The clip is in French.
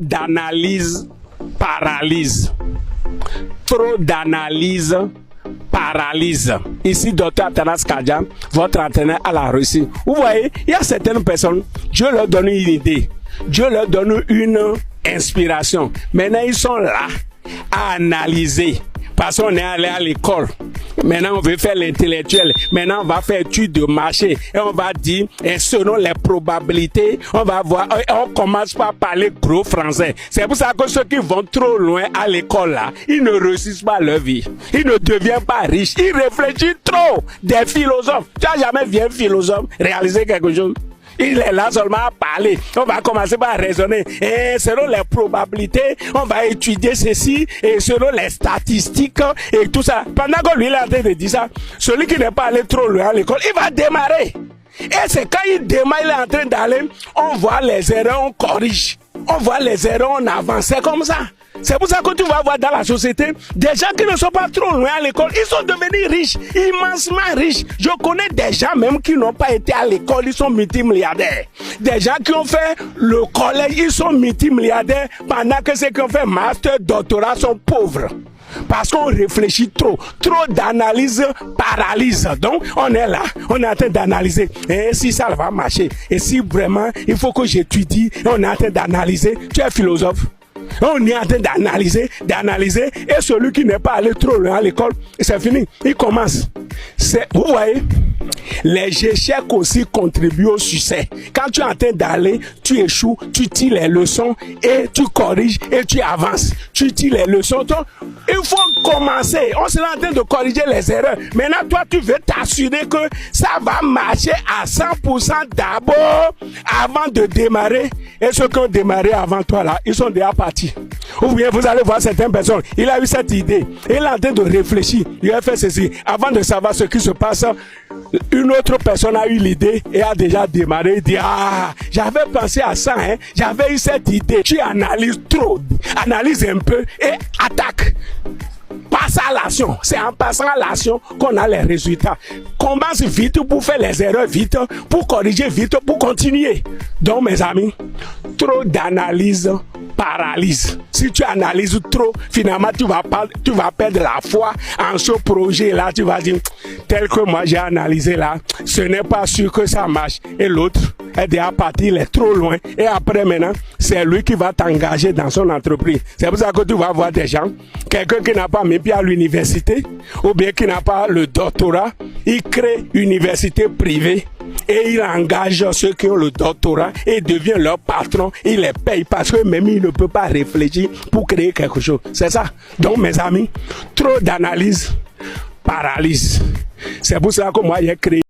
D'analyse paralyse. Trop d'analyse paralyse. Ici, docteur Atanas Kadian, votre entraîneur à la Russie. Vous voyez, il y a certaines personnes, Dieu leur donne une idée, Dieu leur donne une inspiration. Maintenant, ils sont là à analyser. Parce qu'on est allé à l'école. Maintenant, on veut faire l'intellectuel. Maintenant, on va faire étude de marché. Et on va dire, et selon les probabilités, on va voir, on commence par parler gros français. C'est pour ça que ceux qui vont trop loin à l'école, là, ils ne réussissent pas leur vie. Ils ne deviennent pas riches. Ils réfléchissent trop. Des philosophes. Tu n'as jamais vu un philosophe réaliser quelque chose? Il est là seulement à parler. On va commencer par raisonner. Et selon les probabilités, on va étudier ceci. Et selon les statistiques et tout ça. Pendant que lui il est en train de dire ça, celui qui n'est pas allé trop loin à l'école, il va démarrer. Et c'est quand il démarre, il est en train d'aller, on voit les erreurs, on corrige. On voit les erreurs, on avance. C'est comme ça. C'est pour ça que tu vas voir dans la société des gens qui ne sont pas trop loin à l'école. Ils sont devenus riches, immensement riches. Je connais des gens même qui n'ont pas été à l'école, ils sont multimilliardaires. Des gens qui ont fait le collège, ils sont multimilliardaires pendant que ceux qui ont fait master, doctorat sont pauvres. Parce qu'on réfléchit trop. Trop d'analyse paralyse. Donc, on est là, on est en train d'analyser. Et si ça va marcher, et si vraiment il faut que j'étudie, on est en train d'analyser. Tu es philosophe. On est en train d'analyser, et celui qui n'est pas allé trop loin à l'école, c'est fini, il commence. Vous voyez, les échecs aussi contribuent au succès. Quand tu es en train d'aller, tu échoues, tu tires les leçons et tu corriges et tu avances. Tu tires les leçons. Donc, il faut commencer. On sera en train de corriger les erreurs. Maintenant, toi, tu veux t'assurer que ça va marcher à 100% d'abord avant de démarrer. Et ceux qui ont démarré avant toi, là, ils sont déjà partis. Ou bien vous allez voir certaines personnes, il a eu cette idée, il est en train de réfléchir, il a fait ceci. Avant de savoir ce qui se passe, une autre personne a eu l'idée et a déjà démarré, il dit, ah, j'avais pensé à ça, hein, j'avais eu cette idée. Tu analyses trop, analyse un peu et attaque. Passe à l'action. C'est en passant à l'action qu'on a les résultats. Commence vite pour faire les erreurs vite, pour corriger vite, pour continuer. Donc, mes amis, trop d'analyse paralyse. Si tu analyses trop, finalement, tu vas perdre la foi en ce projet-là. Tu vas dire, tel que moi j'ai analysé là, ce n'est pas sûr que ça marche. Et l'autre est déjà parti, il est trop loin. Et après maintenant, c'est lui qui va t'engager dans son entreprise. C'est pour ça que tu vas voir des gens, quelqu'un qui n'a pas mis pied à l'université, ou bien qui n'a pas le doctorat, il crée une université privée. Et il engage ceux qui ont le doctorat et devient leur patron. Il les paye parce que même il ne peut pas réfléchir pour créer quelque chose. C'est ça. Donc mes amis, trop d'analyse paralyse. C'est pour ça que moi j'ai créé